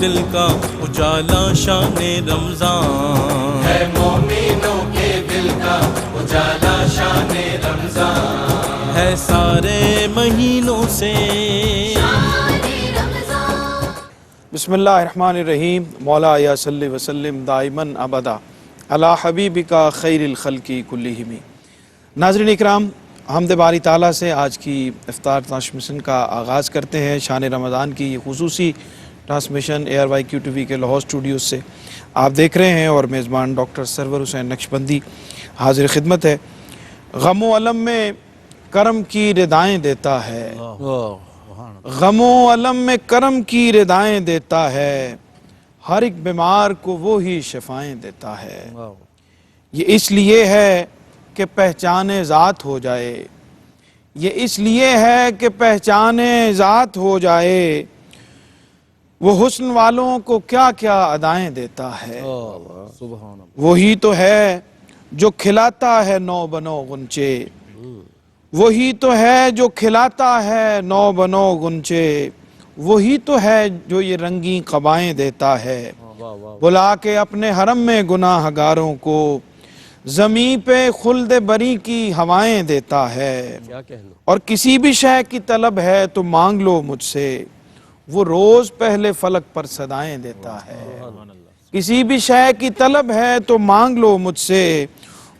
دل کا اجالا شان رمضان، ہے مومنوں کے دل کا اجالا شان رمضان، ہے سارے مہینوں سے بسم اللہ الرحمن الرحیم۔ مولا یا صلی وسلم دائماً ابدا علی حبیبک خیر الخلق کلہم۔ ناظرین اکرام، حمد باری تعالیٰ سے آج کی افطار ٹرانسمیشن کا آغاز کرتے ہیں۔ شان رمضان کی یہ خصوصی ٹرانسمیشن ایئر وائی کیو ٹی وی کے لاہور اسٹوڈیوز سے آپ دیکھ رہے ہیں، اور میزبان ڈاکٹر سرور حسین نقشبندی حاضر خدمت ہے۔ غم و علم میں کرم کی ردائیں دیتا ہے، غم و علم میں کرم کی ردائیں دیتا ہے، ہر ایک بیمار کو وہی شفائیں دیتا ہے۔ یہ اس لیے ہے کہ پہچان ذات ہو جائے، یہ اس لیے ہے کہ پہچان ذات ہو جائے، وہ حسن والوں کو کیا کیا ادائیں دیتا ہے۔ وہی تو ہے جو کھلاتا ہے نو بنو غنچے، وہی تو ہے جو کھلاتا ہے نو بنو غنچے، وہی تو ہے جو یہ رنگی قبائیں دیتا ہے، بلا کے اپنے حرم میں گناہ گاروں کو زمین پہ خلد بری کی ہوائیں دیتا ہے۔ اور کسی بھی شے کی طلب ہے تو مانگ لو مجھ سے، وہ روز پہلے فلک پر صدائیں دیتا ہے۔ کسی بھی شے کی طلب ہے تو مانگ لو مجھ سے،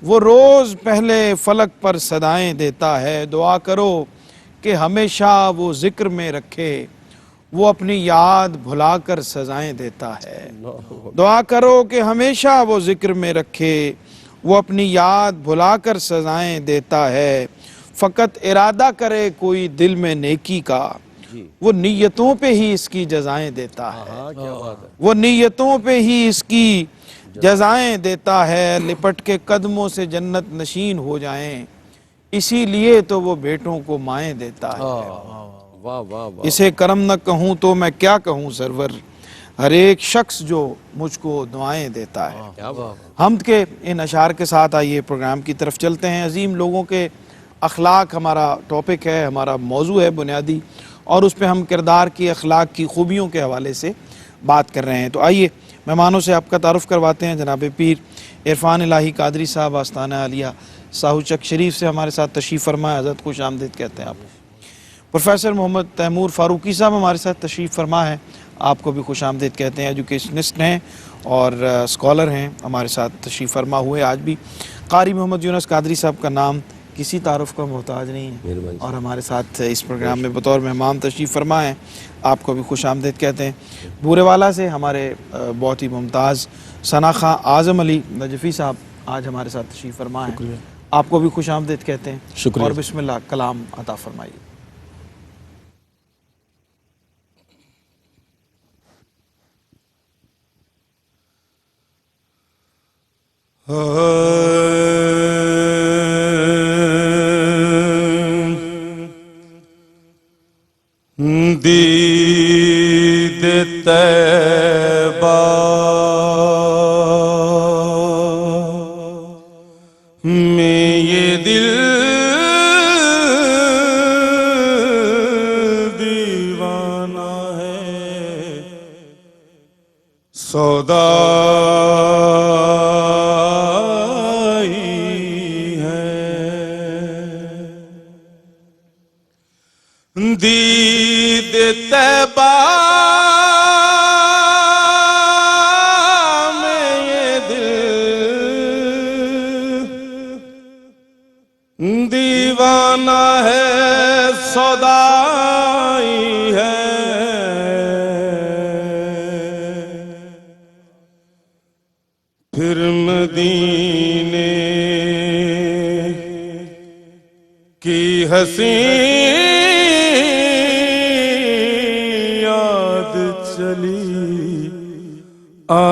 وہ روز پہلے فلک پر صدائیں دیتا ہے۔ دعا کرو کہ ہمیشہ وہ ذکر میں رکھے، وہ اپنی یاد بھلا کر سزائیں دیتا ہے۔ دعا کرو کہ ہمیشہ وہ ذکر میں رکھے، وہ اپنی یاد بھلا کر سزائیں دیتا ہے۔ فقط ارادہ کرے کوئی دل میں نیکی کا، وہ نیتوں پہ ہی اس کی جزائیں دیتا ہے، وہ نیتوں پہ ہی اس کی جزائیں دیتا ہے۔ لپٹ کے قدموں سے جنت نشین ہو جائیں، اسی لیے تو وہ بیٹوں کو مائیں دیتا ہے۔ اسے کرم نہ کہوں تو میں کیا کہوں سرور، ہر ایک شخص جو مجھ کو دعائیں دیتا ہے۔ حمد کے ان اشعار کے ساتھ آئیے پروگرام کی طرف چلتے ہیں۔ عظیم لوگوں کے اخلاق ہمارا ٹاپک ہے، ہمارا موضوع ہے بنیادی، اور اس پہ ہم کردار کی اخلاق کی خوبیوں کے حوالے سے بات کر رہے ہیں۔ تو آئیے مہمانوں سے آپ کا تعارف کرواتے ہیں۔ جناب پیر عرفان الہی قادری صاحب آستانہ عالیہ ساہو چک شریف سے ہمارے ساتھ تشریف فرما ہے، حضرت خوش آمدید کہتے ہیں آپ۔ پروفیسر محمد تیمور فاروقی صاحب ہمارے ساتھ تشریف فرما ہے، آپ کو بھی خوش آمدید کہتے ہیں۔ ایجوکیشنسٹ ہیں اور اسکالر ہیں، ہمارے ساتھ تشریف فرما ہوئے آج بھی۔ قاری محمد یونس قادری صاحب کا نام کسی تعارف کا محتاج نہیں ہے، اور ہمارے ساتھ اس پروگرام میں بطور مہمان تشریف فرما ہے، آپ کو بھی خوش آمدید کہتے ہیں۔ بورے والا سے ہمارے بہت ہی ممتاز ثنا خاں اعظم علی نجفی صاحب آج ہمارے ساتھ تشریف فرما ہے، آپ کو بھی خوش آمدید کہتے ہیں، اور بسم اللہ کلام عطا فرمائیے۔ دید طیبہ میں یہ دل دیوانہ ہے، سودا دید طیبہ میں یہ دل دیوانہ ہے، سودائی ہے۔ پھر مدینے کی حسین چلی آئی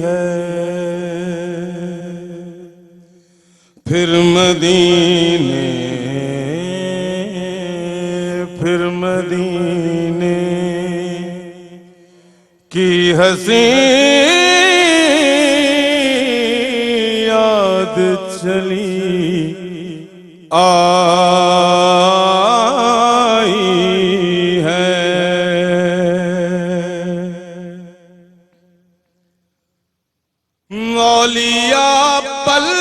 ہے، پھر مدینے کی حسین یاد چلی آئی اولیاء پلکوں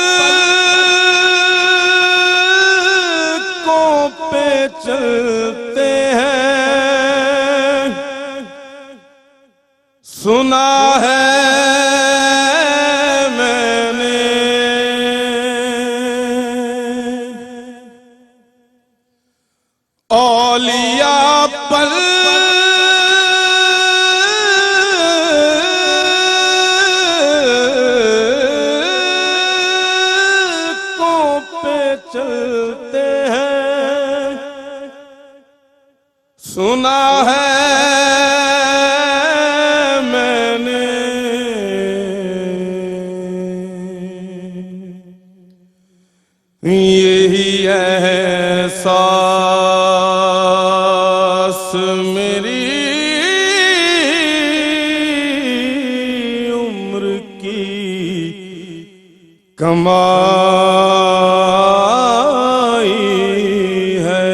پہ چلتے ہیں، سنا ہے میں نے، اولیاء پلکوں پہ چلتے ہیں، سنا ہے میں نے، یہی احساس میری عمر کی کمائی ہے،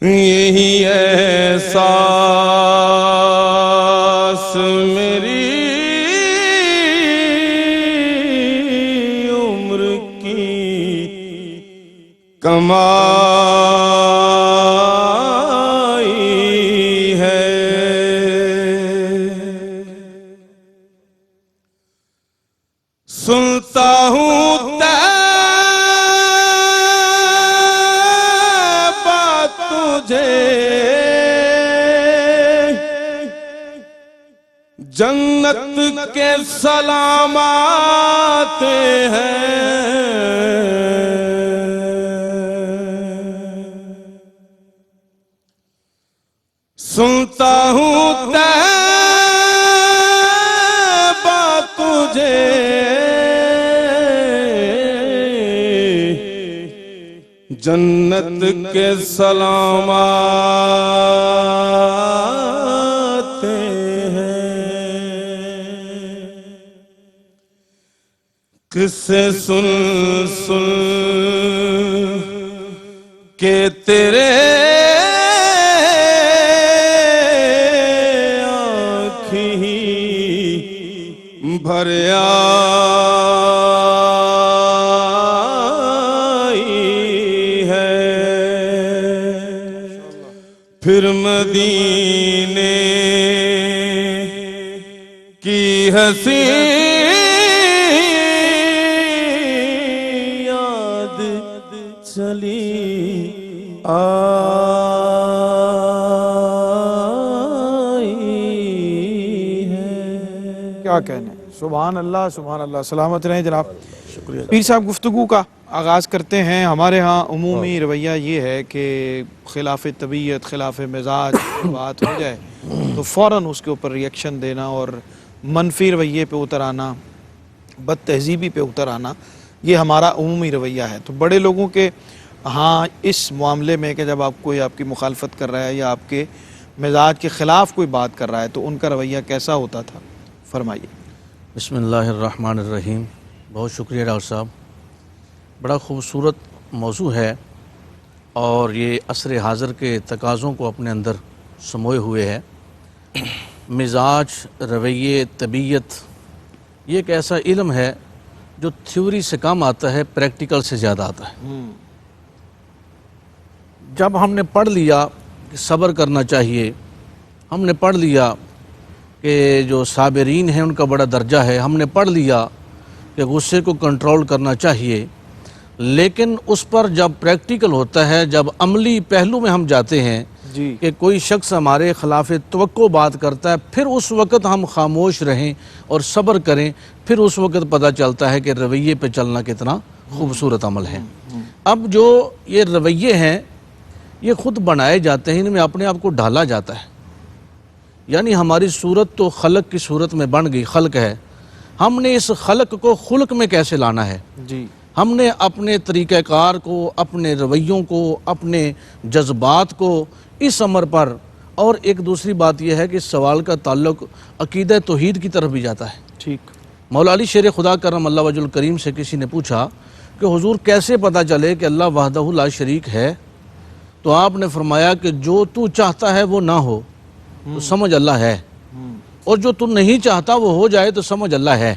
یہی احساس میری عمر کی کمائی ہے۔ سنتا ہوں تیبہ تجھے جنت کے سلامات ہیں، سنتا ہوں تیبہ تجھے جنت کے سلامات ہیں، قصے سن سن کے تیرے آنکھیں بھر آئی ہے، پھر مدینے کی ہنسی یاد چلی آئی ہے۔ کیا کہنے، سبحان اللہ سبحان اللہ۔ سلامت رہیں جناب۔ شکریہ پیر صاحب، گفتگو کا آغاز کرتے ہیں۔ ہمارے ہاں عمومی رویہ یہ ہے کہ خلاف طبیعت، خلاف مزاج بات ہو جائے تو فوراً اس کے اوپر ریئیکشن دینا اور منفی رویے پہ اتر آنا، بد تہذیبی پہ اتر آنا، یہ ہمارا عمومی رویہ ہے۔ تو بڑے لوگوں کے ہاں اس معاملے میں کہ جب آپ کوئی آپ کی مخالفت کر رہا ہے یا آپ کے مزاج کے خلاف کوئی بات کر رہا ہے تو ان کا رویہ کیسا ہوتا تھا، فرمائیے۔ بسم اللہ الرحمن الرحیم۔ بہت شکریہ ڈاکٹر صاحب، بڑا خوبصورت موضوع ہے اور یہ عصر حاضر کے تقاضوں کو اپنے اندر سموئے ہوئے ہے۔ مزاج، رویے، طبیعت، یہ ایک ایسا علم ہے جو تھیوری سے کم آتا ہے، پریکٹیکل سے زیادہ آتا ہے۔ جب ہم نے پڑھ لیا کہ صبر کرنا چاہیے، ہم نے پڑھ لیا کہ جو صابرین ہیں ان کا بڑا درجہ ہے، ہم نے پڑھ لیا کہ غصے کو کنٹرول کرنا چاہیے، لیکن اس پر جب پریکٹیکل ہوتا ہے، جب عملی پہلو میں ہم جاتے ہیں جی کہ کوئی شخص ہمارے خلاف توقع بات کرتا ہے، پھر اس وقت ہم خاموش رہیں اور صبر کریں، پھر اس وقت پتہ چلتا ہے کہ رویے پہ چلنا کتنا خوبصورت عمل ہے۔ اب جو یہ رویے ہیں یہ خود بنائے جاتے ہیں، ان میں اپنے آپ کو ڈھالا جاتا ہے، یعنی ہماری صورت تو خلق کی صورت میں بن گئی، خلق ہے، ہم نے اس خلق کو خلق میں کیسے لانا ہے؟ جی ہم نے اپنے طریقہ کار کو، اپنے رویوں کو، اپنے جذبات کو اس امر پر، اور ایک دوسری بات یہ ہے کہ اس سوال کا تعلق عقیدہ توحید کی طرف بھی جاتا ہے۔ ٹھیک۔ مولا علی شیر خدا کرم اللہ وجہ الکریم سے کسی نے پوچھا کہ حضور کیسے پتہ چلے کہ اللہ وحدہ لا شریک ہے؟ تو آپ نے فرمایا کہ جو تو چاہتا ہے وہ نہ ہو تو سمجھ اللہ ہے، اور جو تو نہیں چاہتا وہ ہو جائے تو سمجھ اللہ ہے.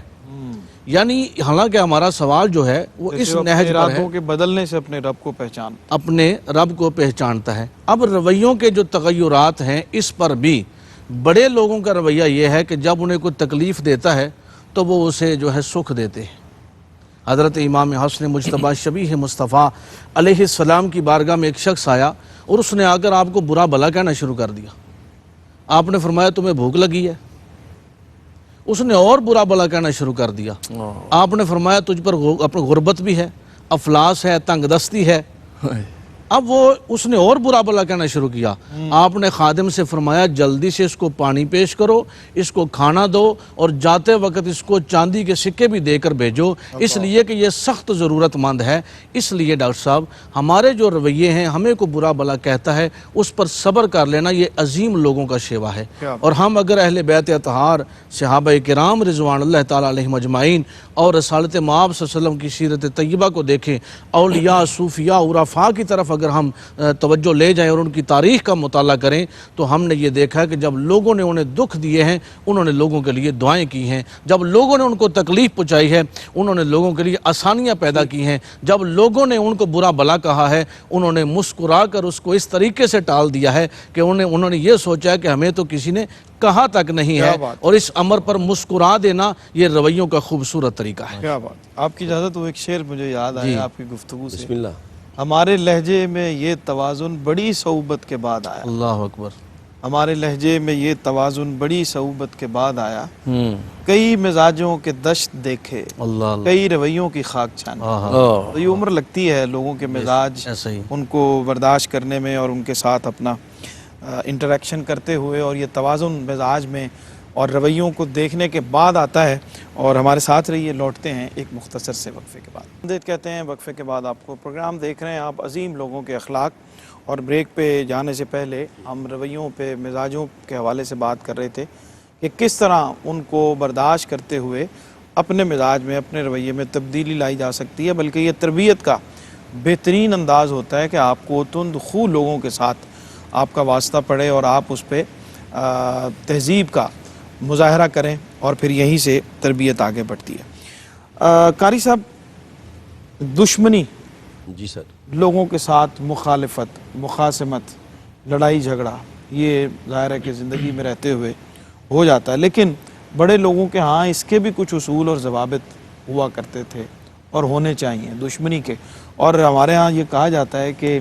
یعنی حالانکہ ہمارا سوال جو ہے وہ اس نہج پر ہے، ارادوں کے بدلنے سے اپنے رب کو پہچان. اپنے رب کو پہچانتا ہے. اب رویوں کے جو تغیرات ہیں اس پر بھی بڑے لوگوں کا رویہ یہ ہے کہ جب انہیں کوئی تکلیف دیتا ہے تو وہ اسے جو ہے سکھ دیتے ہیں. حضرت امام حسن مجتبیٰ شبیہ مصطفیٰ علیہ السلام کی بارگاہ میں ایک شخص آیا اور اس نے آ کر آپ کو برا بھلا کہنا شروع کر دیا. آپ نے فرمایا تمہیں بھوک لگی ہے؟ اس نے اور برا بھلا کہنا شروع کر دیا. آپ نے فرمایا تجھ پر اپنی غربت بھی ہے، افلاس ہے، تنگ دستی ہے. اب وہ اس نے اور برا بھلا کہنا شروع کیا. آپ نے خادم سے فرمایا جلدی سے اس کو پانی پیش کرو، اس کو کھانا دو اور جاتے وقت اس کو چاندی کے سکے بھی دے کر بھیجو، اس لیے کہ یہ سخت ضرورت مند ہے. اس لیے ڈاکٹر صاحب ہمارے جو رویے ہیں، ہمیں کو برا بھلا کہتا ہے اس پر صبر کر لینا یہ عظیم لوگوں کا شیوا ہے. اور ہم اگر اہل بیت اطہار، صحابہ کرام رضوان اللہ تعالیٰ علیہم اجمعین اور رسالت مآب صلی اللہ علیہ وسلم کی سیرت طیبہ کو دیکھیں، اولیاء، صوفیاء، عرفاء کی طرف اگر ہم توجہ لے جائیں اور ان کی تاریخ کا مطالعہ کریں تو ہم نے یہ دیکھا کہ جب لوگوں نے انہیں دکھ دیے ہیں انہوں نے لوگوں کے لیے دعائیں کی ہیں. جب لوگوں نے ان کو تکلیف پہنچائی ہے انہوں نے لوگوں کے لیے آسانیاں پیدا کی ہیں. جب لوگوں نے ان کو برا بھلا کہا ہے انہوں نے مسکرا کر اس کو اس طریقے سے ٹال دیا ہے کہ انہوں نے یہ سوچا کہ ہمیں تو کسی نے کہا تک نہیں ہے. اور اس امر پر مسکرا دینا یہ رویوں کا خوبصورت طریقہ ہے. کیا بات. آپ کی اجازت وہ ایک شعر مجھے یاد آیا آپ کی گفتگو سے. بسم اللہ. ہمارے لہجے میں یہ توازن بڑی صعوبت کے بعد آیا. اللہ اکبر. ہمارے لہجے میں یہ توازن بڑی صعوبت کے بعد آیا. کئی مزاجوں کے دشت دیکھے، اللہ کئی رویوں کی خاک چھانے. تو یہ عمر لگتی ہے لوگوں کے مزاج ان کو برداشت کرنے میں اور ان کے ساتھ اپنا انٹریکشن کرتے ہوئے، اور یہ توازن مزاج میں اور رویوں کو دیکھنے کے بعد آتا ہے. اور ہمارے ساتھ رہیے، لوٹتے ہیں ایک مختصر سے وقفے کے بعد. کہتے ہیں وقفے کے بعد آپ کو پروگرام دیکھ رہے ہیں آپ عظیم لوگوں کے اخلاق. اور بریک پہ جانے سے پہلے ہم رویوں پہ، مزاجوں کے حوالے سے بات کر رہے تھے کہ کس طرح ان کو برداشت کرتے ہوئے اپنے مزاج میں، اپنے رویے میں تبدیلی لائی جا سکتی ہے. بلکہ یہ تربیت کا بہترین انداز ہوتا ہے کہ آپ کو تند خو لوگوں کے ساتھ آپ کا واسطہ پڑے اور آپ اس پہ تہذیب کا مظاہرہ کریں اور پھر یہیں سے تربیت آگے بڑھتی ہے. قاری صاحب، دشمنی، جی سر، لوگوں کے ساتھ مخالفت، مخاصمت، لڑائی جھگڑا، یہ ظاہر ہے کہ زندگی میں رہتے ہوئے ہو جاتا ہے. لیکن بڑے لوگوں کے ہاں اس کے بھی کچھ اصول اور ضوابط ہوا کرتے تھے اور ہونے چاہیے دشمنی کے. اور ہمارے ہاں یہ کہا جاتا ہے کہ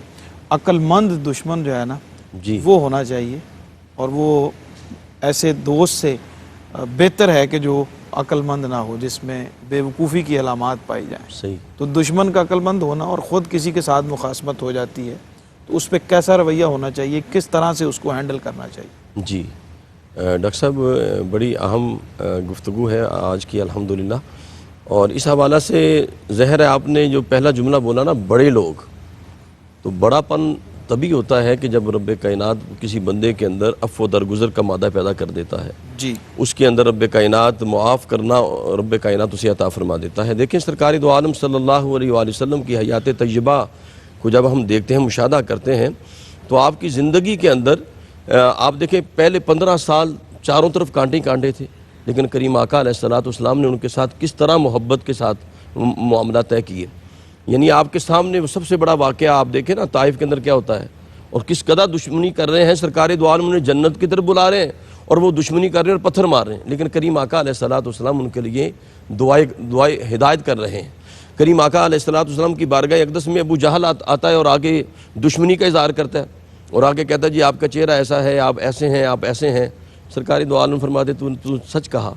عقل مند دشمن جو ہے نا جی، وہ ہونا چاہیے، اور وہ ایسے دوست سے بہتر ہے کہ جو عقل مند نہ ہو، جس میں بے وقوفی کی علامات پائی جائیں. صحیح. تو دشمن کا عقل مند ہونا اور خود کسی کے ساتھ مخاصمت ہو جاتی ہے تو اس پہ کیسا رویہ ہونا چاہیے، کس طرح سے اس کو ہینڈل کرنا چاہیے؟ جی ڈاکٹر صاحب، بڑی اہم گفتگو ہے آج کی الحمدللہ. اور اس حوالہ سے ظاہر ہے آپ نے جو پہلا جملہ بولا نا، بڑے لوگ، تو بڑا پن تبھی ہوتا ہے کہ جب رب کائنات کسی بندے کے اندر عفو و درگزر کا مادہ پیدا کر دیتا ہے. جی، اس کے اندر رب کائنات معاف کرنا، رب کائنات اسے عطا فرما دیتا ہے. دیکھیں سرکار دو عالم صلی اللہ علیہ وآلہ وسلم کی حیات طیبہ کو جب ہم دیکھتے ہیں، مشاہدہ کرتے ہیں، تو آپ کی زندگی کے اندر آپ دیکھیں پہلے 15 سال چاروں طرف کانٹے کانٹے تھے، لیکن کریم آقا علیہ السلام نے ان کے ساتھ کس طرح محبت کے ساتھ معاملہ طے کیے. یعنی آپ کے سامنے وہ سب سے بڑا واقعہ آپ دیکھیں نا، طائف کے اندر کیا ہوتا ہے اور کس قدر دشمنی کر رہے ہیں. سرکار دو عالم انہیں جنت کی طرف بلا رہے ہیں اور وہ دشمنی کر رہے ہیں اور پتھر مار رہے ہیں، لیکن کریم آقا علیہ السلام ان کے لیے دعائیں ہدایت کر رہے ہیں. کریم آقا علیہ السلام کی بارگاہ اقدس میں ابو جہل آتا ہے اور آگے دشمنی کا اظہار کرتا ہے اور آگے کہتا ہے جی آپ کا چہرہ ایسا ہے، آپ ایسے ہیں، آپ ایسے ہیں. سرکار دو عالم فرماتے تو سچ کہا.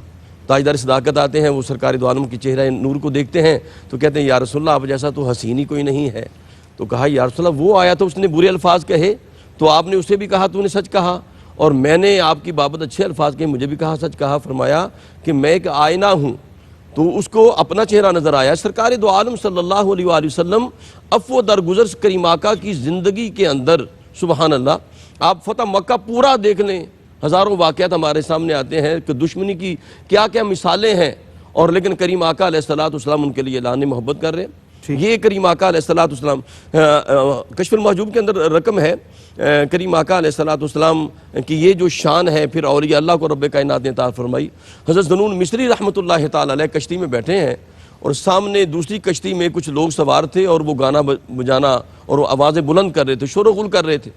تاجدار صداقت آتے ہیں، وہ سرکار دو عالم کی چہرہ نور کو دیکھتے ہیں تو کہتے ہیں یا رسول اللہ آپ جیسا تو حسین ہی کوئی نہیں ہے. تو کہا یا رسول اللہ وہ آیا تو اس نے برے الفاظ کہے تو آپ نے اسے بھی کہا تو نے سچ کہا، اور میں نے آپ کی بابت اچھے الفاظ کہے، مجھے بھی کہا سچ کہا. فرمایا کہ میں ایک آئینہ ہوں، تو اس کو اپنا چہرہ نظر آیا. سرکار دو عالم صلی اللہ علیہ وآلہ وسلم عفو و درگزر کریم آقا کی زندگی کے اندر، سبحان اللہ، آپ فتح مکہ پورا دیکھ لیں، ہزاروں واقعات ہمارے سامنے آتے ہیں کہ دشمنی کی کیا کیا مثالیں ہیں، اور لیکن کریم آقا علیہ السلام ان کے لیے اعلان محبت کر رہے ہیں. یہ کریم آقا علیہ الصلوۃ والسلام کشف المحجوب کے اندر رقم ہے کریم آقا علیہ الصلوۃ والسلام کی یہ جو شان ہے، پھر اولیاء اللہ کو رب کائنات نے عطا فرمائی۔ حضرت ذنون مصری رحمۃ اللہ تعالی علیہ کشتی میں بیٹھے ہیں اور سامنے دوسری کشتی میں کچھ لوگ سوار تھے اور وہ گانا بجانا اور وہ آوازیں بلند کر رہے تھے، شور و غل کر رہے تھے۔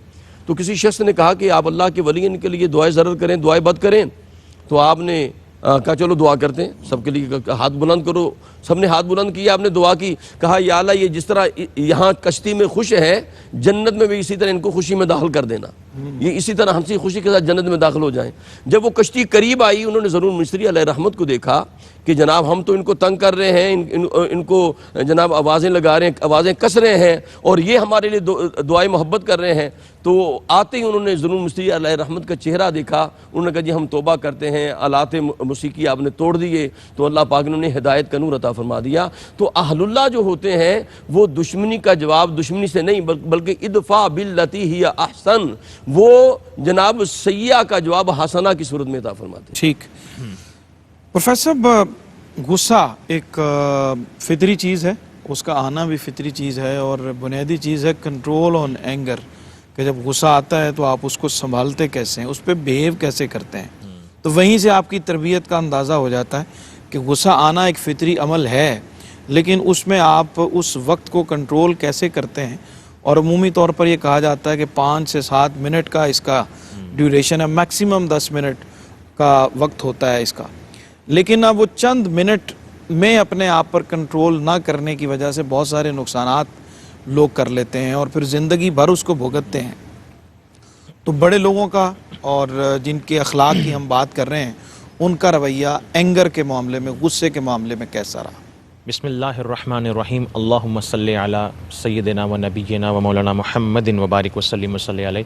تو کسی شخص نے کہا کہ آپ اللہ کے ولی ان کے لیے دعائے ضرر کریں، دعائے بد کریں۔ تو آپ نے کہا چلو دعا کرتے ہیں، سب کے لیے ہاتھ بلند کرو۔ سب نے ہاتھ بلند کیا، آپ نے دعا کی، کہا یا اللہ یہ جس طرح یہاں کشتی میں خوش ہے، جنت میں بھی اسی طرح ان کو خوشی میں داخل کر دینا، یہ اسی طرح ہنسی خوشی کے ساتھ جنت میں داخل ہو جائیں۔ جب وہ کشتی قریب آئی، انہوں نے ضرور مصری علیہ رحمت کو دیکھا کہ جناب ہم تو ان کو تنگ کر رہے ہیں، ان کو جناب آوازیں لگا رہے ہیں، آوازیں کس رہے ہیں، اور یہ ہمارے لیے دعائیں محبت کر رہے ہیں۔ تو آتے ہی انہوں نے ضرور مصری علیہ رحمت کا چہرہ دیکھا، انہوں نے کہا جی ہم توبہ کرتے ہیں، آلات موسیقی آپ نے توڑ دیے۔ تو اللہ پاک نے انہیں ہدایت کا نور عطا فرما دیا۔ تو اہل اللہ جو ہوتے ہیں وہ دشمنی کا جواب دشمنی سے نہیں بلکہ ادفع باللتی ہی احسن، وہ جناب سیئہ کا جواب حسنہ کی صورت میں عطا فرماتے ہیں۔ ٹھیک پروفیسر صاحب، غصہ ایک فطری چیز ہے، اس کا آنا بھی فطری چیز ہے، اور بنیادی چیز ہے کنٹرول آن اینگر، کہ جب غصہ آتا ہے تو آپ اس کو سنبھالتے کیسے ہیں، اس پہ بیہیو کیسے کرتے ہیں۔ تو وہیں سے آپ کی تربیت کا اندازہ ہو جاتا ہے کہ غصہ آنا ایک فطری عمل ہے، لیکن اس میں آپ اس وقت کو کنٹرول کیسے کرتے ہیں۔ اور عمومی طور پر یہ کہا جاتا ہے کہ 5 سے 7 منٹ کا اس کا ڈیوریشن ہے، میکسیمم 10 منٹ کا وقت ہوتا ہے اس کا، لیکن اب وہ چند منٹ میں اپنے آپ پر کنٹرول نہ کرنے کی وجہ سے بہت سارے نقصانات لوگ کر لیتے ہیں اور پھر زندگی بھر اس کو بھگتتے ہیں۔ تو بڑے لوگوں کا اور جن کے اخلاق کی ہم بات کر رہے ہیں، ان کا رویہ اینگر کے معاملے میں، غصے کے معاملے میں کیسا رہا؟ بسم اللہ الرحمن الرحیم، اللہم صلی علی سیدنا و نبینا و مولانا محمد وبارک وسلم وصلی علیہ۔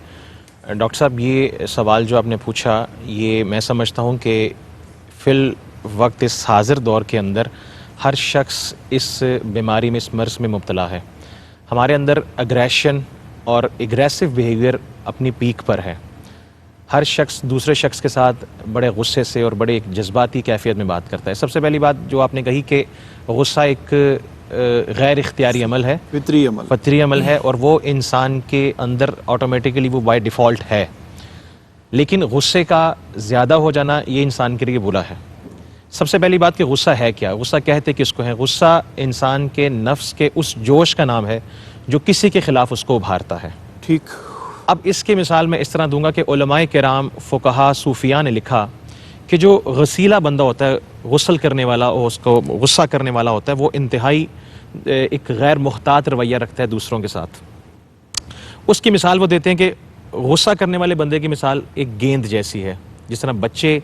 ڈاکٹر صاحب، یہ سوال جو آپ نے پوچھا، یہ میں سمجھتا ہوں کہ فی الوقت اس حاضر دور کے اندر ہر شخص اس بیماری میں، اس مرض میں مبتلا ہے۔ ہمارے اندر اگریشن اور اگریسو بیہیویئر اپنی پیک پر ہے۔ ہر شخص دوسرے شخص کے ساتھ بڑے غصے سے اور بڑے ایک جذباتی کیفیت میں بات کرتا ہے۔ سب سے پہلی بات جو آپ نے کہی کہ غصہ ایک غیر اختیاری عمل ہے، فطری عمل ہے، اور وہ انسان کے اندر آٹومیٹیکلی وہ بائی ڈیفالٹ ہے۔ لیکن غصے کا زیادہ ہو جانا یہ انسان کے لیے برا ہے۔ سب سے پہلی بات کہ غصہ ہے کیا؟ غصہ کہتے کس کو ہے؟ غصہ انسان کے نفس کے اس جوش کا نام ہے جو کسی کے خلاف اس کو ابھارتا ہے۔ ٹھیک۔ اب اس کی مثال میں اس طرح دوں گا کہ علماء کرام، فقہا، صوفیاء نے لکھا کہ جو غسیلہ بندہ ہوتا ہے، غسل کرنے والا، اس کو غصہ کرنے والا ہوتا ہے، وہ انتہائی ایک غیر محتاط رویہ رکھتا ہے دوسروں کے ساتھ۔ اس کی مثال وہ دیتے ہیں کہ غصہ کرنے والے بندے کی مثال ایک گیند جیسی ہے۔ جس طرح بچے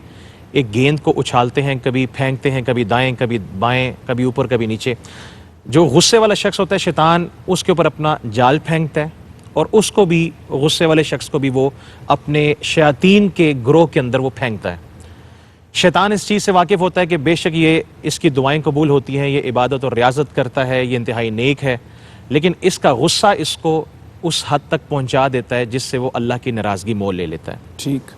ایک گیند کو اچھالتے ہیں، کبھی پھینکتے ہیں، کبھی دائیں کبھی بائیں، کبھی اوپر کبھی نیچے۔ جو غصے والا شخص ہوتا ہے، شیطان اس کے اوپر اپنا جال پھینکتا ہے، اور اس کو بھی، غصے والے شخص کو بھی، وہ اپنے شیاطین کے گروہ کے اندر وہ پھینکتا ہے۔ شیطان اس چیز سے واقف ہوتا ہے کہ بے شک یہ اس کی دعائیں قبول ہوتی ہیں، یہ عبادت اور ریاضت کرتا ہے، یہ انتہائی نیک ہے، لیکن اس کا غصہ اس کو اس حد تک پہنچا دیتا ہے جس سے وہ اللہ کی ناراضگی مول لے لیتا ہے۔ ٹھیک۔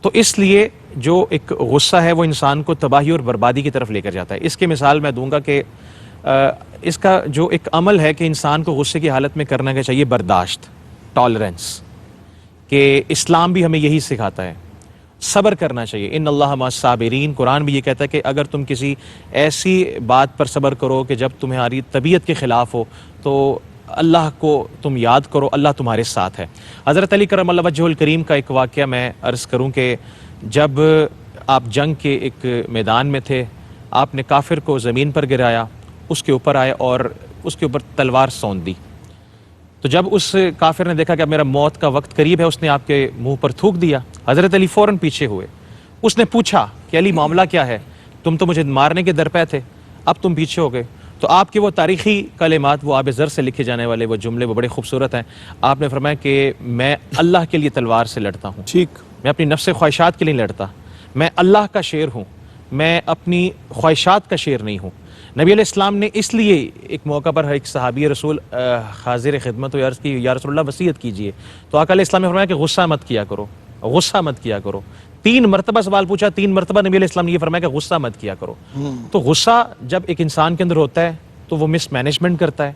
تو اس لیے جو ایک غصہ ہے وہ انسان کو تباہی اور بربادی کی طرف لے کر جاتا ہے۔ اس کی مثال میں دوں گا کہ اس کا جو ایک عمل ہے کہ انسان کو غصے کی حالت میں کرنا کیا چاہیے؟ برداشت، ٹالرنس، کہ اسلام بھی ہمیں یہی سکھاتا ہے، صبر کرنا چاہیے۔ ان اللہ مع الصابرین، قرآن بھی یہ کہتا ہے کہ اگر تم کسی ایسی بات پر صبر کرو کہ جب تمہاری طبیعت کے خلاف ہو تو اللہ کو تم یاد کرو، اللہ تمہارے ساتھ ہے۔ حضرت علی کرم اللہ وجہہ الکریم کا ایک واقعہ میں عرض کروں کہ جب آپ جنگ کے ایک میدان میں تھے، آپ نے کافر کو زمین پر گرایا، اس کے اوپر آئے اور اس کے اوپر تلوار سونت دی۔ تو جب اس کافر نے دیکھا کہ اب میرا موت کا وقت قریب ہے، اس نے آپ کے منہ پر تھوک دیا۔ حضرت علی فوراً پیچھے ہوئے، اس نے پوچھا کہ علی معاملہ کیا ہے؟ تم تو مجھے مارنے کے درپے تھے، اب تم پیچھے ہو گئے۔ تو آپ کے وہ تاریخی کلمات، وہ آب زر سے لکھے جانے والے وہ جملے، وہ بڑے خوبصورت ہیں۔ آپ نے فرمایا کہ میں اللہ کے لیے تلوار سے لڑتا ہوں، ٹھیک، میں اپنی نفس خواہشات کے لیے لڑتا، میں اللہ کا شیر ہوں، میں اپنی خواہشات کا شیر نہیں ہوں۔ نبی علیہ السلام نے اس لیے ایک موقع پر ایک صحابی رسول حاضر خدمت و عرض کی، یا رسول اللہ وصیت کیجئے۔ تو آقا علیہ السلام نے فرمایا کہ غصہ مت کیا کرو، غصہ مت کیا کرو۔ 3 مرتبہ سوال پوچھا، 3 مرتبہ نبی علیہ السلام نے یہ فرمایا کہ غصہ مت کیا کرو۔ تو غصہ جب ایک انسان کے اندر ہوتا ہے تو وہ مس مینجمنٹ کرتا ہے.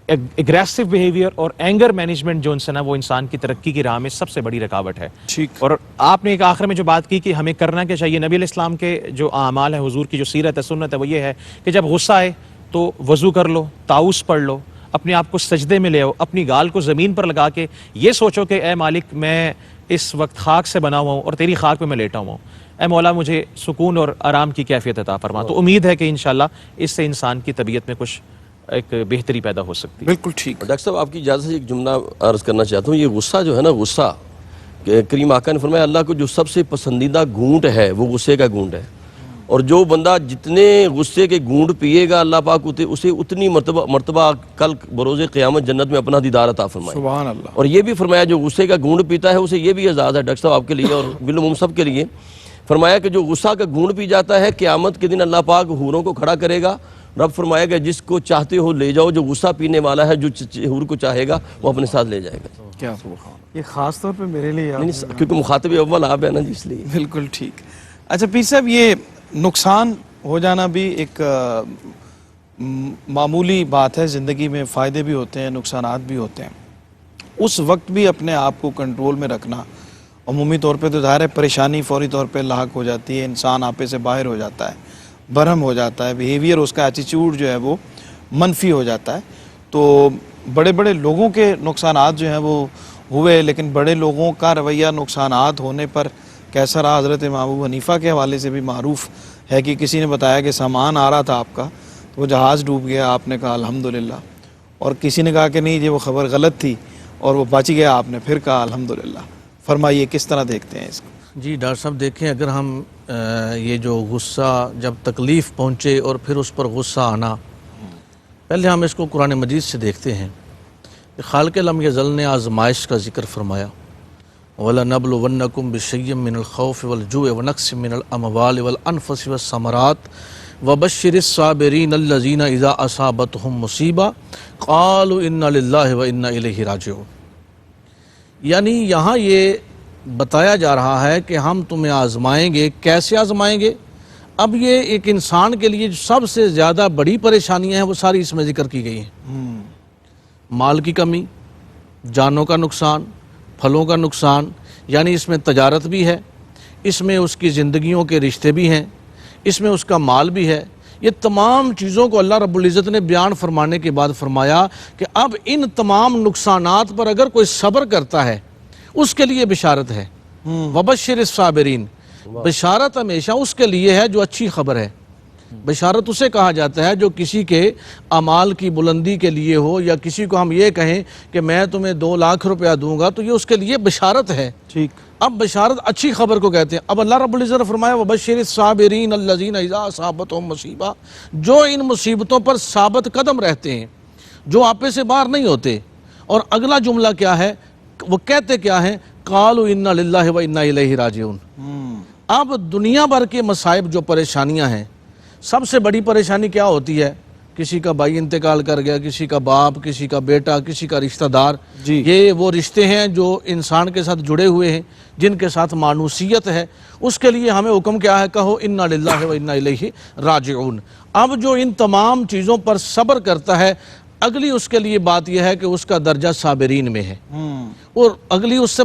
اگریسو بیہیویئر اور اینگر مینجمنٹ جو ان سے نا وہ انسان کی ترقی کی راہ میں سب سے بڑی رکاوٹ ہے. ٹھیک. اور آپ نے ایک آخر میں جو بات کی کہ ہمیں کرنا کیا چاہیے، نبی علیہ السلام کے جو اعمال ہیں، حضور کی جو سیرت ہے، سنت ہے، وہ یہ ہے کہ جب غصہ آئے تو وضو کر لو، طاؤس پڑھ لو، اپنے آپ کو سجدے میں لے آؤ، اپنی گال کو زمین پر لگا کے یہ سوچو کہ اے مالک میں اس وقت خاک سے بنا ہوا ہوں اور تیری خاک میں لیٹا ہوا ہوں، اے مولا مجھے سکون اور آرام کی کیفیت عطا فرما. تو امید ہے کہ انشاءاللہ اس سے انسان کی طبیعت میں کچھ ایک بہتری پیدا ہو سکتی ہے. بالکل ٹھیک. ڈاکٹر صاحب آپ کی اجازت سے ایک جملہ عرض کرنا چاہتا ہوں. یہ غصہ جو ہے نا، غصہ کہ کریم آقا نے فرمایا اللہ کو جو سب سے پسندیدہ گھونٹ ہے وہ غصے کا گھونٹ ہے، اور جو بندہ جتنے غصے کے گھونٹ پیے گا اللہ پاک اسے اتنی مرتبہ کل بروز قیامت جنت میں اپنا دیدار عطا فرمائے. سبحان اللہ. اور یہ بھی فرمایا جو غصے کا گھونٹ پیتا ہے اسے یہ بھی اعزاز ہے ڈاکٹر صاحب آپ کے لیے اور بالعموم سب کے لیے. فرمایا کہ جو غصہ کا گھونٹ پی جاتا ہے قیامت کے دن اللہ پاک حوروں کو کھڑا کرے گا. رب فرمائے گا جس کو چاہتے ہو لے جاؤ، جو غصہ پینے والا ہے جو حور کو چاہے گا وہ اپنے ساتھ لے جائے گا. کیا یہ خاص طور پہ میرے لیے کیونکہ مخاطب اول آپ ہے نا جی، اس لیے. بالکل ٹھیک. اچھا پیر صاحب، یہ نقصان ہو جانا بھی ایک معمولی بات ہے، زندگی میں فائدے بھی ہوتے ہیں، نقصانات بھی ہوتے ہیں. اس وقت بھی اپنے آپ کو کنٹرول میں رکھنا، عمومی طور پہ تو ظاہر ہے پریشانی فوری طور پہ لاحق ہو جاتی ہے، انسان آپے سے باہر ہو جاتا ہے، برہم ہو جاتا ہے، بیہیویئر اس کا ایٹیچیوڈ جو ہے وہ منفی ہو جاتا ہے. تو بڑے بڑے لوگوں کے نقصانات جو ہیں وہ ہوئے، لیکن بڑے لوگوں کا رویہ نقصانات ہونے پر کیسا رہا حضرت امام ابو حنیفہ کے حوالے سے بھی معروف ہے کہ کسی نے بتایا کہ سامان آ رہا تھا آپ کا، تو وہ جہاز ڈوب گیا، آپ نے کہا الحمدللہ، اور کسی نے کہا کہ نہیں یہ وہ خبر غلط تھی اور وہ بچ گیا، آپ نے پھر کہا الحمدللہ. فرمائیے کس طرح دیکھتے ہیں اس کو؟ جی ڈاکٹر صاحب دیکھیں، اگر ہم یہ جو غصہ جب تکلیف پہنچے اور پھر اس پر غصہ آنا، پہلے ہم اس کو قرآن مجید سے دیکھتے ہیں کہ خالق لم یزل نے آزمائش کا ذکر فرمایا. وَلَنَبْلُوَنَّكُمْ بِشَيْءٍ مِّنَ الْخَوْفِ وَالْجُوعِ وَنَقْصٍ مِّنَ الْأَمْوَالِ وَالْأَنفُسِ وَالثَّمَرَاتِ وَبَشِّرِ الصَّابِرِينَ الَّذِينَ إِذَا أَصَابَتْهُمْ مُصِیبَةٌ قَالُوا إِنَّا لِلَّهِ وَإِنَّا إِلَیْهِ راجعون. یعنی یہاں یہ بتایا جا رہا ہے کہ ہم تمہیں آزمائیں گے. کیسے آزمائیں گے؟ اب یہ ایک انسان کے لیے جو سب سے زیادہ بڑی پریشانیاں ہیں وہ ساری اس میں ذکر کی گئی ہیں. مال کی کمی، جانوں کا نقصان، پھلوں کا نقصان، یعنی اس میں تجارت بھی ہے، اس میں اس کی زندگیوں کے رشتے بھی ہیں، اس میں اس کا مال بھی ہے. یہ تمام چیزوں کو اللہ رب العزت نے بیان فرمانے کے بعد فرمایا کہ اب ان تمام نقصانات پر اگر کوئی صبر کرتا ہے اس کے لیے بشارت ہے. وبشر الصابرین، بشارت ہمیشہ اس کے لیے ہے جو اچھی خبر ہے. بشارت اسے کہا جاتا ہے جو کسی کے اعمال کی بلندی کے لیے ہو، یا کسی کو ہم یہ کہیں کہ میں تمہیں 2 لاکھ روپیہ دوں گا تو یہ اس کے لیے بشارت ہے. ٹھیک. اب بشارت اچھی خبر کو کہتے ہیں. اب اللہ رب العزت نے فرمایا وَبَشِّرِ الصَّابِرِينَ الَّذِينَ إِذَا أَصَابَتْهُمْ مُصِیبَةٌ، جو ان مصیبتوں پر ثابت قدم رہتے ہیں، جو آپے سے باہر نہیں ہوتے. اور اگلا جملہ کیا ہے؟ وہ کہتے کیا ہیں؟ قَالُوا إِنَّا لِلَّهِ وَإِنَّا إِلَیْهِ راجعون. اب دنیا بھر کے مصائب جو پریشانیاں ہیں، سب سے بڑی پریشانی کیا ہوتی ہے؟ کسی کا بھائی انتقال کر گیا، کسی کا باپ، کسی کا بیٹا، کسی کا رشتہ دار. جی. یہ وہ رشتے ہیں جو انسان کے ساتھ جڑے ہوئے ہیں، جن کے ساتھ مانوسیت ہے. اس کے لیے ہمیں حکم کیا ہے؟ کہو انا للہ و انا الیہ راجعون. اب جو ان تمام چیزوں پر صبر کرتا ہے، اگلی اس کے لیے بات یہ ہے کہ اس کا درجہ صابرین میں ہے. اور اگلی اس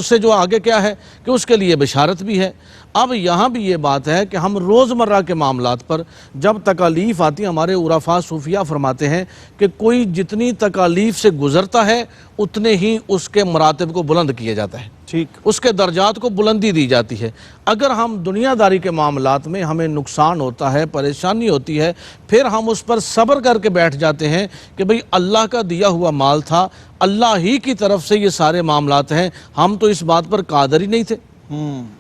سے جو آگے کیا ہے کہ اس کے لیے بشارت بھی ہے. اب یہاں بھی یہ بات ہے کہ ہم روزمرہ کے معاملات پر جب تکالیف آتی ہیں، ہمارے عرفاء صوفیہ فرماتے ہیں کہ کوئی جتنی تکالیف سے گزرتا ہے اتنے ہی اس کے مراتب کو بلند کیا جاتا ہے. ٹھیک. اس کے درجات کو بلندی دی جاتی ہے. اگر ہم دنیا داری کے معاملات میں ہمیں نقصان ہوتا ہے، پریشانی ہوتی ہے، پھر ہم اس پر صبر کر کے بیٹھ جاتے ہیں کہ بھئی اللہ کا دیا ہوا مال تھا، اللہ ہی کی طرف سے یہ سارے معاملات ہیں، ہم تو اس بات پر قادر ہی نہیں تھے،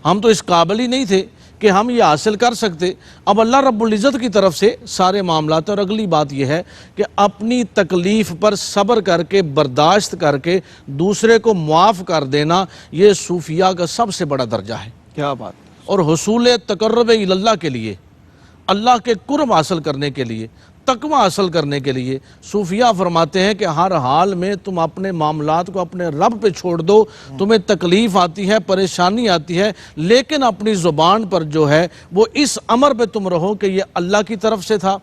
ہم تو اس قابل ہی نہیں تھے کہ ہم یہ حاصل کر سکتے. اب اللہ رب العزت کی طرف سے سارے معاملات. اور اگلی بات یہ ہے کہ اپنی تکلیف پر صبر کر کے، برداشت کر کے دوسرے کو معاف کر دینا، یہ صوفیہ کا سب سے بڑا درجہ ہے. کیا بات. اور حصول تقرب اللہ کے لیے، اللہ کے قرب حاصل کرنے کے لیے تقوی حاصل کرنے کے لیے صوفیہ فرماتے ہیں کہ ہر حال میں تم اپنے معاملات کو اپنے رب پہ چھوڑ دو. تمہیں تکلیف آتی ہے، پریشانی آتی ہے، لیکن اپنی زبان پر جو ہے وہ اس امر پہ تم رہو کہ یہ اللہ کی طرف سے تھا،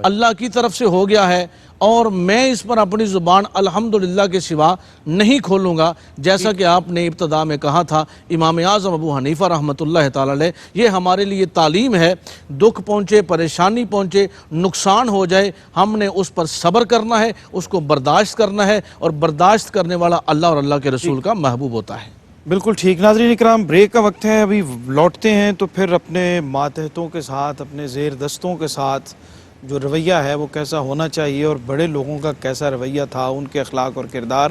اللہ کی طرف سے ہو گیا ہے، اور میں اس پر اپنی زبان الحمدللہ کے سوا نہیں کھولوں گا. جیسا کہ آپ نے ابتدا میں کہا تھا، امام اعظم ابو حنیفہ رحمۃ اللہ تعالی علیہ، یہ ہمارے لیے تعلیم ہے. دکھ پہنچے، پریشانی پہنچے، نقصان ہو جائے، ہم نے اس پر صبر کرنا ہے، اس کو برداشت کرنا ہے، اور برداشت کرنے والا اللہ اور اللہ کے رسول کا محبوب ہوتا ہے. بالکل ٹھیک. ناظرین اکرام، بریک کا وقت ہے، ابھی لوٹتے ہیں تو پھر اپنے ماتحتوں کے ساتھ، اپنے زیر دستوں کے ساتھ جو رویہ ہے وہ کیسا ہونا چاہیے، اور بڑے لوگوں کا کیسا رویہ تھا، ان کے اخلاق اور کردار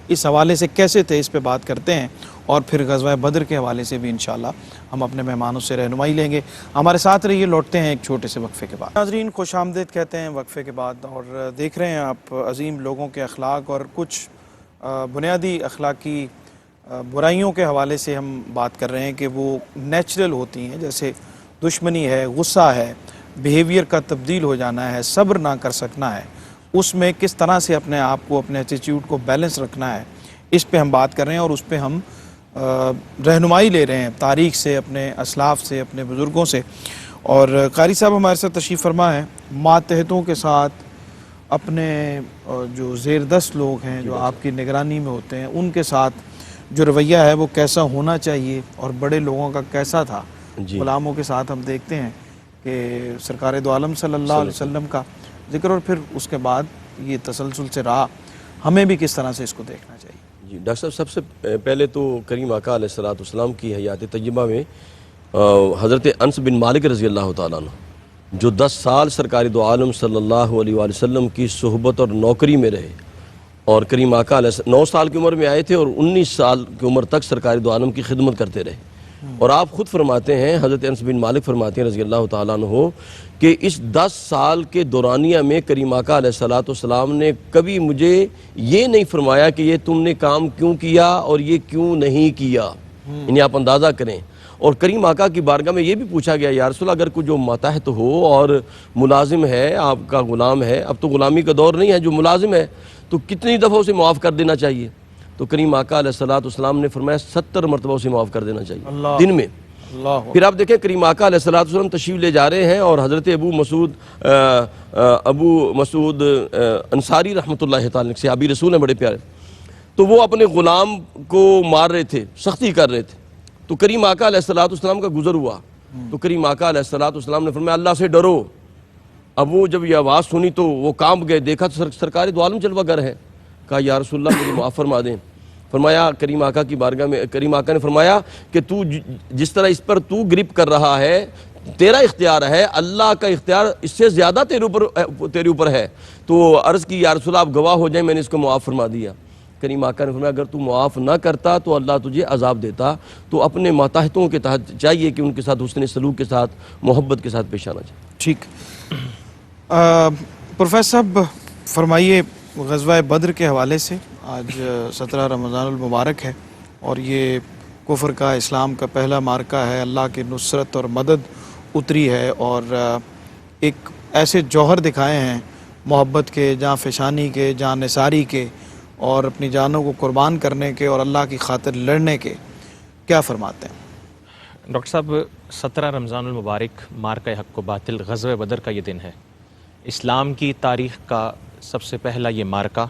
اس حوالے سے کیسے تھے، اس پہ بات کرتے ہیں. اور پھر غزوہ بدر کے حوالے سے بھی انشاءاللہ ہم اپنے مہمانوں سے رہنمائی لیں گے. ہمارے ساتھ رہیے، لوٹتے ہیں ایک چھوٹے سے وقفے کے بعد. ناظرین خوش آمدید کہتے ہیں وقفے کے بعد، اور دیکھ رہے ہیں آپ عظیم لوگوں کے اخلاق اور کچھ بنیادی اخلاقی برائیوں کے حوالے سے ہم بات کر رہے ہیں کہ وہ نیچرل ہوتی ہیں، جیسے دشمنی ہے، غصہ ہے، بیہیویئر کا تبدیل ہو جانا ہے، صبر نہ کر سکنا ہے، اس میں کس طرح سے اپنے آپ کو، اپنے ایٹیٹیوڈ کو بیلنس رکھنا ہے، اس پہ ہم بات کر رہے ہیں. اور اس پہ ہم رہنمائی لے رہے ہیں تاریخ سے، اپنے اسلاف سے، اپنے بزرگوں سے. اور قاری صاحب ہمارے ساتھ تشریف فرما ہے. ماتحتوں کے ساتھ اپنے جو زیر دست لوگ ہیں، جو آپ کی نگرانی میں ہوتے ہیں، ان کے ساتھ جو رویہ ہے وہ کیسا ہونا چاہیے، اور بڑے لوگوں کا کیسا تھا. غلاموں کے ساتھ ہم دیکھتے ہیں کہ سرکار دو عالم صلی اللہ علیہ وسلم کا ذکر، اور پھر اس کے بعد یہ تسلسل سے رہا. ہمیں بھی کس طرح سے اس کو دیکھنا چاہیے؟ جی ڈاکٹر صاحب، سب سے پہلے تو کریم آقا علیہ الصلوۃ والسلام کی حیات طیبہ میں حضرت انس بن مالک رضی اللہ تعالیٰ عنہ، جو 10 سال سرکار دو عالم صلی اللہ علیہ وآلہ وسلم کی صحبت اور نوکری میں رہے، اور کریم آقا علیہ 9 سال کی عمر میں آئے تھے اور 19 سال کی عمر تک سرکار دو عالم کی خدمت کرتے رہے. اور آپ خود فرماتے ہیں، حضرت انس بن مالک فرماتے ہیں رضی اللہ تعالیٰ عنہ، کہ اس 10 سال کے دورانیہ میں کریم آقا علیہ الصلوۃ والسلام نے کبھی مجھے یہ نہیں فرمایا کہ یہ تم نے کام کیوں کیا اور یہ کیوں نہیں کیا. یعنی آپ اندازہ کریں. اور کریم آقا کی بارگاہ میں یہ بھی پوچھا گیا، یا رسول اللہ، اگر کوئی جو ماتحت ہو اور ملازم ہے، آپ کا غلام ہے، اب تو غلامی کا دور نہیں ہے، جو ملازم ہے تو کتنی دفعہ اسے معاف کر دینا چاہیے؟ تو کریم آقا علیہ الصلوۃ والسلام نے فرمایا 70 مرتبہ اسے معاف کر دینا چاہیے دن میں. پھر آپ دیکھیں کریم آقا علیہ الصلوۃ والسلام تشریف لے جا رہے ہیں، اور حضرت ابو مسعود انصاری رحمۃ اللہ تعالیٰ، صحابی رسول ہیں بڑے پیارے، تو وہ اپنے غلام کو مار رہے تھے، سختی کر رہے تھے. تو کریم آقا علیہ الصلوۃ والسلام کا گزر ہوا، تو کریم آقا علیہ الصلوۃ والسلام نے فرمایا اللہ سے ڈرو. اب وہ جب یہ آواز سنی تو وہ کانپ گئے، دیکھا تو سرکار دو عالم جلوہ گر ہے. کہا یا رسول اللہ مجھے معاف فرما دیں. فرمایا کریم آقا کی بارگاہ میں، کریم آقا نے فرمایا کہ تو جس طرح اس پر تو گرپ کر رہا ہے، تیرا اختیار ہے، اللہ کا اختیار اس سے زیادہ تیرے اوپر ہے. تو عرض کی یا رسول اللہ آپ گواہ ہو جائیں، میں نے اس کو معاف فرما دیا. کریم آقا نے فرمایا اگر تو معاف نہ کرتا تو اللہ تجھے عذاب دیتا. تو اپنے ماتحتوں کے تحت چاہیے کہ ان کے ساتھ حسن سلوک کے ساتھ، محبت کے ساتھ پیش آنا چاہیے. ٹھیک. پروفیسر صاحب فرمائیے، غزوہ بدر کے حوالے سے آج 17 رمضان المبارک ہے، اور یہ کفر کا، اسلام کا پہلا معرکہ ہے. اللہ کی نصرت اور مدد اتری ہے، اور ایک ایسے جوہر دکھائے ہیں محبت کے، جاں فشانی کے، جاں نثاری کے، اور اپنی جانوں کو قربان کرنے کے، اور اللہ کی خاطر لڑنے کے. کیا فرماتے ہیں ڈاکٹر صاحب؟ 17 رمضان المبارک مارکہ حق و باطل، غزوہ بدر کا یہ دن ہے. اسلام کی تاریخ کا سب سے پہلا یہ مارکہ،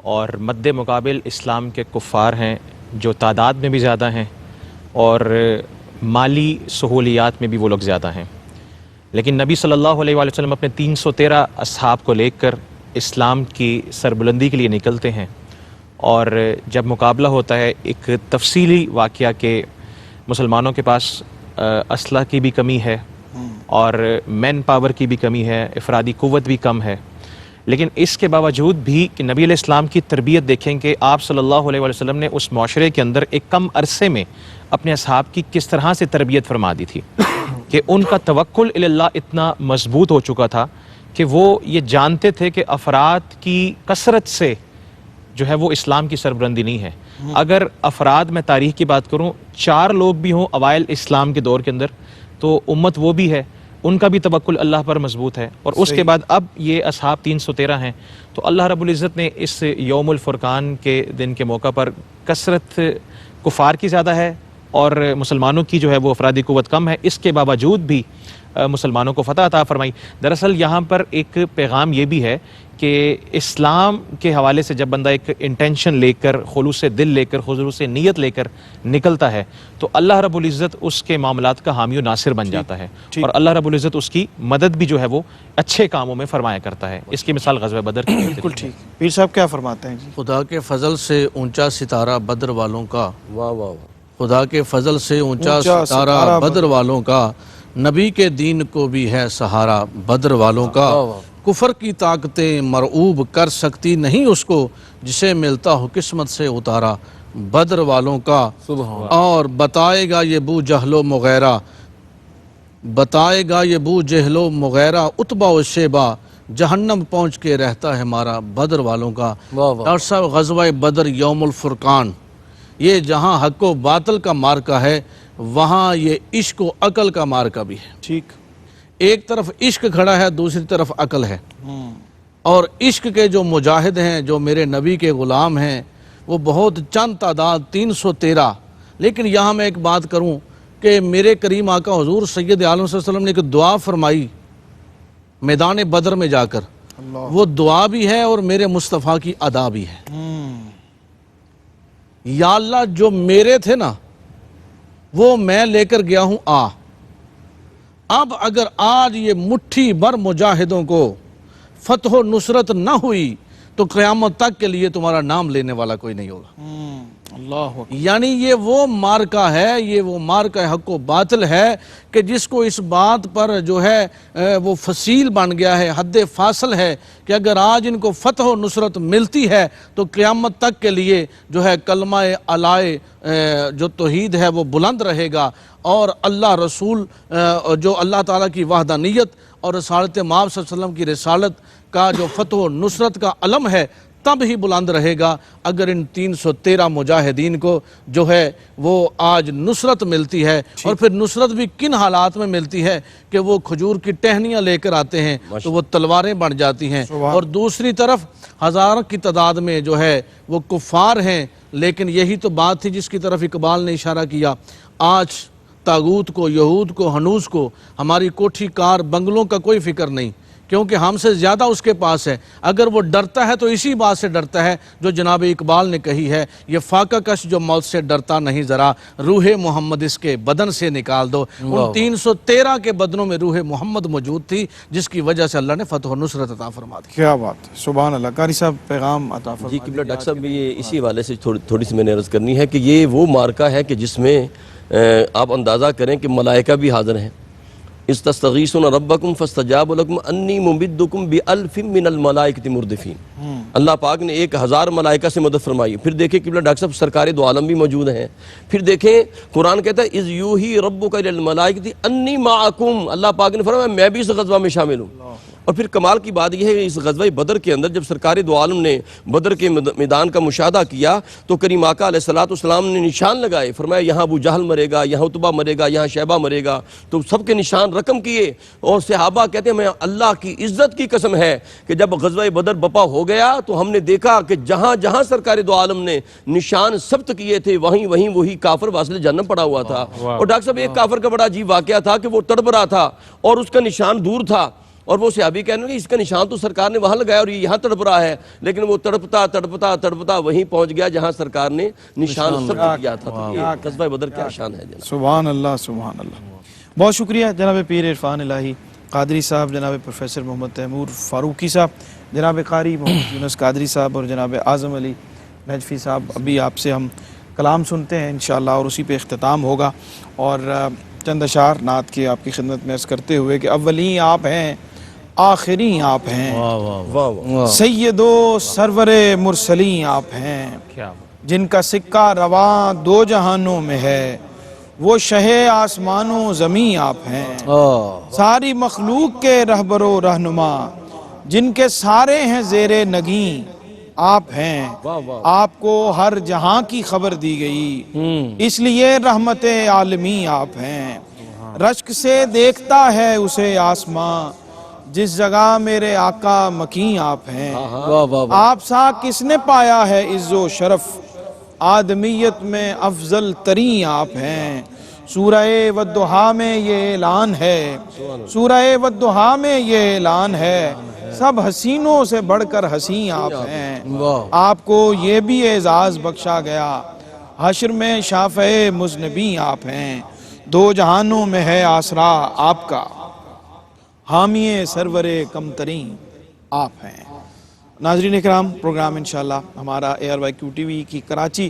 اور مد مقابل اسلام کے کفار ہیں جو تعداد میں بھی زیادہ ہیں اور مالی سہولیات میں بھی وہ لوگ زیادہ ہیں. لیکن نبی صلی اللہ علیہ وآلہ وسلم اپنے 313 اصحاب کو لے کر اسلام کی سربلندی کے لیے نکلتے ہیں. اور جب مقابلہ ہوتا ہے، ایک تفصیلی واقعہ کہ مسلمانوں کے پاس اسلحہ کی بھی کمی ہے اور مین پاور کی بھی کمی ہے، افرادی قوت بھی کم ہے، لیکن اس کے باوجود بھی کہ نبی علیہ السلام کی تربیت دیکھیں کہ آپ صلی اللہ علیہ وآلہ وسلم نے اس معاشرے کے اندر ایک کم عرصے میں اپنے اصحاب کی کس طرح سے تربیت فرما دی تھی کہ ان کا توکل الی اللہ اتنا مضبوط ہو چکا تھا کہ وہ یہ جانتے تھے کہ افراد کی کثرت سے جو ہے وہ اسلام کی سربلندی نہیں ہے. اگر افراد میں تاریخ کی بات کروں، 4 لوگ بھی ہوں اوائل اسلام کے دور کے اندر تو امت وہ بھی ہے. ان کا بھی توکل اللہ پر مضبوط ہے. اور اس کے بعد اب یہ اصحاب 313 ہیں. تو اللہ رب العزت نے اس یوم الفرقان کے دن کے موقع پر کثرت کفار کی زیادہ ہے اور مسلمانوں کی جو ہے وہ افرادی قوت کم ہے. اس کے باوجود بھی مسلمانوں کو فتح عطا فرمائی. دراصل یہاں پر ایک پیغام یہ بھی ہے کہ اسلام کے حوالے سے جب بندہ ایک انٹینشن لے کر، خلوص دل لے کر، خلوص نیت لے کر نکلتا ہے تو اللہ رب العزت اس کے معاملات کا حامی و ناصر بن جاتا ہے، اور اللہ رب العزت اس کی مدد بھی جو ہے وہ اچھے کاموں میں فرمایا کرتا ہے. اس کی مثال غزوہ بدر کی. بالکل ٹھیک. پیر صاحب کیا فرماتے ہیں جی؟ خدا کے فضل سے اونچا ستارہ بدر والوں کا، واہ واہ. خدا کے فضل سے اونچا ستارہ بدر والوں کا، نبی کے دین کو بھی ہے سہارا بدر والوں کا. کفر کی طاقتیں مرعوب کر سکتی نہیں اس کو، جسے ملتا ہو قسمت سے اتارا بدر والوں کا. اور بتائے گا یہ بو جہل و مغیرہ، بتائے گا یہ بو جہل و مغیرہ، اتبا و شیبہ جہنم پہنچ کے رہتا ہے ہمارا بدر والوں کا. ڈاکٹر صاحب غزوہ بدر یوم الفرقان، یہ جہاں حق و باطل کا مارکا ہے وہاں یہ عشق و عقل کا مارکا بھی ہے. ٹھیک. ایک طرف عشق کھڑا ہے، دوسری طرف عقل ہے. اور عشق کے جو مجاہد ہیں، جو میرے نبی کے غلام ہیں، وہ بہت چند تعداد 313. لیکن یہاں میں ایک بات کروں کہ میرے کریم آقا حضور سید عالم صلی اللہ علیہ وسلم نے ایک دعا فرمائی میدان بدر میں جا کر. وہ دعا بھی ہے اور میرے مصطفیٰ کی ادا بھی ہے. یا اللہ جو میرے تھے نا وہ میں لے کر گیا ہوں، اب اگر آج یہ مٹھی بھر مجاہدوں کو فتح و نصرت نہ ہوئی تو قیامت تک کے لیے تمہارا نام لینے والا کوئی نہیں ہوگا. اللہ. یعنی یہ وہ مارکا ہے، یہ وہ مارکا حق و باطل ہے کہ جس کو اس بات پر جو ہے وہ فصیل بن گیا ہے، حد فاصل ہے کہ اگر آج ان کو فتح و نصرت ملتی ہے تو قیامت تک کے لیے جو ہے کلمہ الائے جو توحید ہے وہ بلند رہے گا، اور اللہ رسول جو اللہ تعالیٰ کی وحدانیت اور رسالت مآب صلی اللہ علیہ وسلم کی رسالت کا جو فتح و نصرت کا علم ہے تب ہی بلند رہے گا. اگر ان 313 مجاہدین کو جو ہے وہ آج نصرت ملتی ہے، اور پھر نصرت بھی کن حالات میں ملتی ہے کہ وہ کھجور کی ٹہنیاں لے کر آتے ہیں تو وہ تلواریں بن جاتی ہیں، اور دوسری طرف ہزاروں کی تعداد میں جو ہے وہ کفار ہیں. لیکن یہی تو بات تھی جس کی طرف اقبال نے اشارہ کیا. آج طاغوت کو، یہود کو، ہنوز کو ہماری کوٹھی کار بنگلوں کا کوئی فکر نہیں، کیونکہ ہم سے زیادہ اس کے پاس ہے. اگر وہ ڈرتا ہے تو اسی بات سے ڈرتا ہے جو جناب اقبال نے کہی ہے، یہ فاقہ کش جو موت سے ڈرتا نہیں ذرا، روح محمد اس کے بدن سے نکال دو. ان 313 کے بدنوں میں روح محمد موجود تھی جس کی وجہ سے اللہ نے فتح و نصرت عطا فرما دی. کیا بات ہے، سبحان اللہ. قاری صاحب پیغام عطا فرما. جی قبلہ ڈاکٹر صاحب یہ اسی حوالے سے تھوڑی سی میں نے عرض کرنی ہے کہ یہ وہ مارکا ہے کہ جس میں آپ اندازہ کریں کہ ملائکہ بھی حاضر ہیں. اِذْ تَسْتَغِیثُونَ رَبَّکُمْ فَاسْتَجَابَ لَکُمْ أَنِّی مُمِدُّکُمْ بِأَلْفٍ مِّنَ الْمَلَائِکَةِ مُرْدِفِینَ. اللہ پاک نے 1000 ملائکہ سے مدد فرمائی. پھر دیکھیں قبلہ ڈاکٹر صاحب سرکار دو عالم بھی موجود ہیں. پھر دیکھیں قرآن کہتا ہے اِذْ یُوحِی رَبُّکَ إِلَى الْمَلَائِکَةِ أَنِّی مَعَکُمْ. اللہ پاک نے فرمایا میں بھی اس غزوہ میں شامل ہوں. اور پھر کمال کی بات یہ ہے کہ اس غزوہ بدر کے اندر جب سرکار دو عالم نے بدر کے میدان کا مشاہدہ کیا تو کریم آقا علیہ السلام نے نشان لگائے. فرمایا یہاں ابو جہل مرے گا، یہاں عتبہ مرے گا، یہاں شیبہ مرے گا. تو سب کے نشان رقم کیے. اور صحابہ کہتے ہیں میں اللہ کی عزت کی قسم ہے کہ جب غزوہ بدر بپا ہو گیا تو ہم نے دیکھا کہ جہاں جہاں سرکار دو عالم نے نشان ثبت کیے تھے وہیں کافر واصل جہنم پڑا ہوا تھا. اور ڈاکٹر صاحب ایک کافر کا بڑا عجیب واقعہ تھا کہ وہ تڑپ رہا تھا اور اس کا نشان دور تھا، اور وہ صحابی کہنے لگے اس کا نشان تو سرکار نے وہاں لگایا اور یہ یہاں تڑپ رہا ہے. لیکن وہ تڑپتا وہیں پہنچ گیا جہاں سرکار نے نشان ثبت کیا تھا. تو غزوہ بدر کیا شان ہے جناب. سبحان اللہ سبحان اللہ. بہت شکریہ جناب پیر عرفان الہی قادری صاحب، جناب پروفیسر محمد تیمور فاروقی صاحب، جناب قاری محمد یونس قادری صاحب، اور جناب اعظم علی نجفی صاحب. ابھی آپ سے ہم کلام سنتے ہیں انشاءاللہ اور اسی پہ اختتام ہوگا. اور چند اشعار نعت کے آپ کی خدمت میں عرض کرتے ہوئے کہ اولین آپ ہیں، آخری آپ ہیں، سید و سرور مرسلین آپ ہیں، جن کا سکہ رواں 2 جہانوں میں ہے، وہ شہ آسمان و زمین آپ ہیں. ساری مخلوق کے رہبر و رہنما، جن کے سارے ہیں زیر نگیں آپ ہیں. آپ کو ہر جہاں کی خبر دی گئی، اس لیے رحمت عالمی آپ ہیں. رشک سے دیکھتا ہے اسے آسماں، جس جگہ میرے آقا مکیں آپ ہیں۔ واہ واہ واہ، آپ سا کس نے پایا ہے عز و شرف، آدمیت میں افضل ترین آپ ہیں۔ سورہ والضحیٰ میں یہ اعلان ہے، سورہ والضحیٰ میں یہ اعلان ہے، سب حسینوں سے بڑھ کر حسین آپ ہیں۔ واہ، آپ کو یہ بھی اعزاز بخشا گیا، حشر میں شافع مذنبین آپ ہیں۔ دو جہانوں میں ہے آسرا آپ کا، حامی سرور کمترین آپ ہیں۔ ناظرین اکرام، پروگرام انشاءاللہ ہمارا ARYQ TV کی کراچی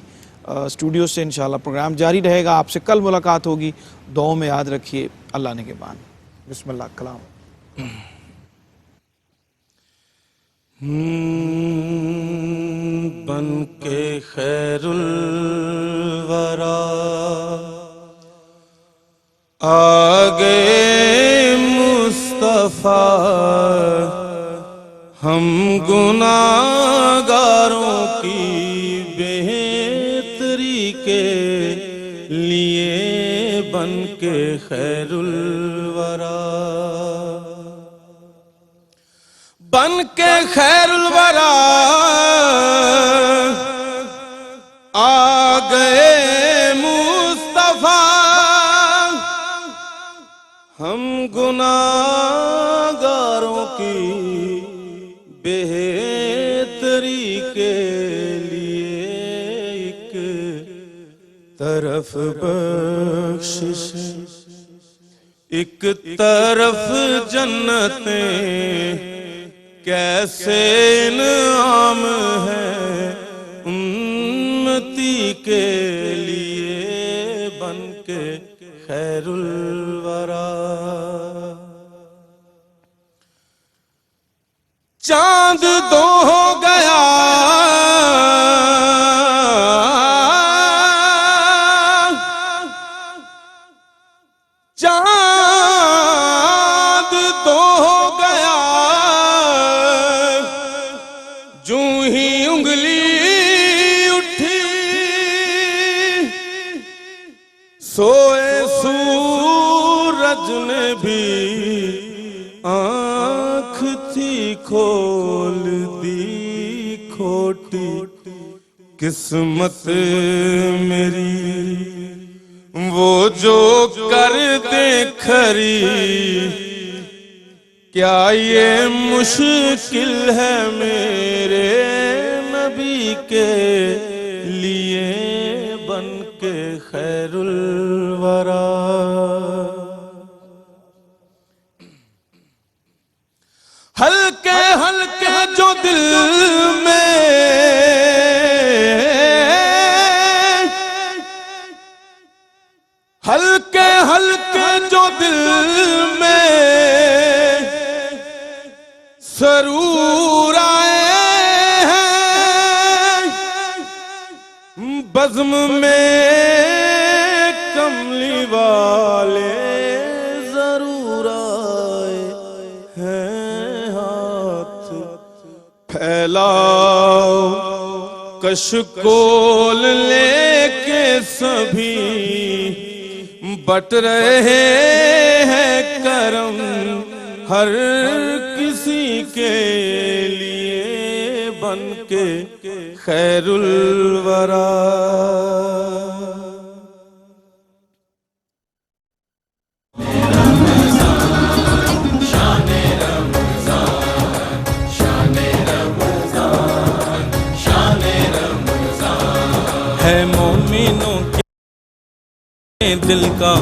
اسٹوڈیو سے انشاءاللہ پروگرام جاری رہے گا۔ آپ سے کل ملاقات ہوگی، دعاؤں میں یاد رکھیے اللہ نگہبان۔ بسم اللہ کلام۔ بن کے خیر الورا آگے مصطفیٰ، ہم گناہگاروں کی بہتری کے لیے بن کے خیر الورا، بن کے خیر الورا آ گئے مصطفیٰ، ہم گناہگاروں کی بہتری کے لیے ایک طرف بخشش، ایک طرف جنتیں، کیسے انعام ہے امتی کے لیے بن کے خیر الورا۔ چاند دو ہو گیا چاند دو ہو گیا، جو ہی انگلی اٹھی سوئے سورج نے بھی آنکھ تھی کھول دی، کھوٹی قسمت میری وہ جو کر دے کھری، کیا یہ مشکل ہے میرے نبی کے لیے بن کے خیر الورا۔ ہلکے ہلکے جو دل میں ہلکے ہلکے جو دل میں سرور آئے ہیں، بزم میں کملی والے ضرور آئے ہیں، ہاتھ پھیلاؤ کشکول لے کے سبھی بٹ رہے ہیں کرم ہر کسی کے لیے بن کے خیر الورا۔ ہے مومنوں کے دل کا